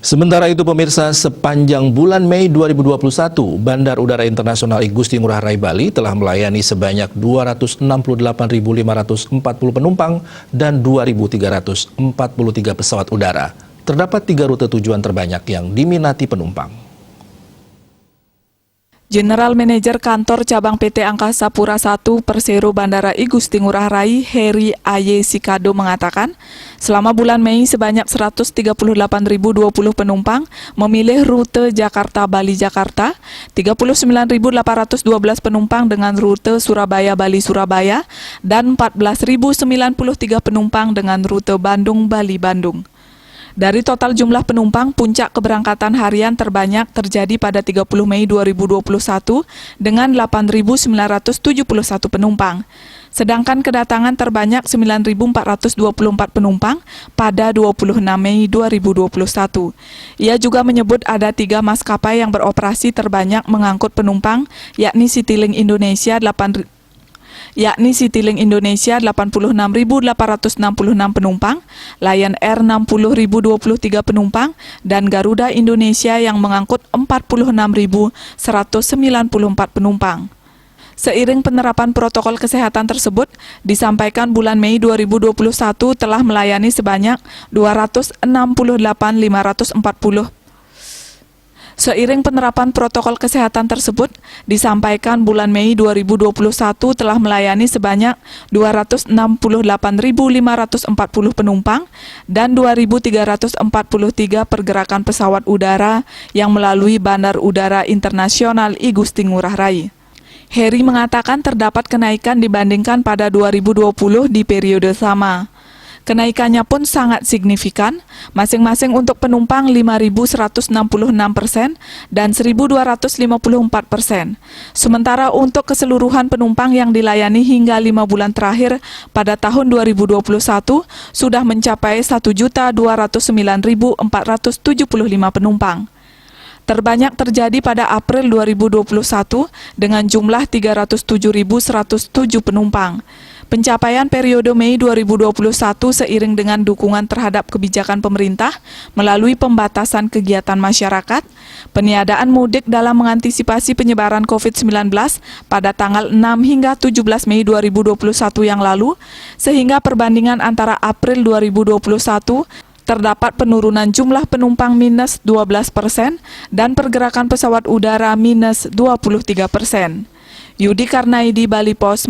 Sementara itu pemirsa, sepanjang bulan Mei 2021, Bandar Udara Internasional I Gusti Ngurah Rai Bali telah melayani sebanyak 268.540 penumpang dan 2.343 pesawat udara. Terdapat 3 rute tujuan terbanyak yang diminati penumpang. General Manager Kantor Cabang PT Angkasa Pura I Persero Bandara I Gusti Ngurah Rai, Heri Aye Sikado mengatakan, selama bulan Mei sebanyak 138.020 penumpang memilih rute Jakarta-Bali-Jakarta, 39.812 penumpang dengan rute Surabaya-Bali-Surabaya, dan 14.093 penumpang dengan rute Bandung-Bali-Bandung. Dari total jumlah penumpang, puncak keberangkatan harian terbanyak terjadi pada 30 Mei 2021 dengan 8.971 penumpang. Sedangkan kedatangan terbanyak 9.424 penumpang pada 26 Mei 2021. Ia juga menyebut ada 3 maskapai yang beroperasi terbanyak mengangkut penumpang, yakni Citylink Indonesia 86.866 penumpang, Lion Air 60.023 penumpang, dan Garuda Indonesia yang mengangkut 46.194 penumpang. Seiring penerapan protokol kesehatan tersebut, disampaikan bulan Mei 2021 telah melayani sebanyak 268.540. Seiring penerapan protokol kesehatan tersebut, disampaikan bulan Mei 2021 telah melayani sebanyak 268.540 penumpang dan 2.343 pergerakan pesawat udara yang melalui Bandar Udara Internasional I Gusti Ngurah Rai. Heri mengatakan terdapat kenaikan dibandingkan pada 2020 di periode sama. Kenaikannya pun sangat signifikan, masing-masing untuk penumpang 5.166% dan 1.254%. Sementara untuk keseluruhan penumpang yang dilayani hingga 5 bulan terakhir pada tahun 2021 sudah mencapai 1.209.475 penumpang. Terbanyak terjadi pada April 2021 dengan jumlah 307.107 penumpang. Pencapaian periode Mei 2021 seiring dengan dukungan terhadap kebijakan pemerintah melalui pembatasan kegiatan masyarakat, peniadaan mudik dalam mengantisipasi penyebaran COVID-19 pada tanggal 6 hingga 17 Mei 2021 yang lalu, sehingga perbandingan antara April 2021 terdapat penurunan jumlah penumpang minus 12% dan pergerakan pesawat udara minus 23%. Yudi Karnaidi, Bali Pos.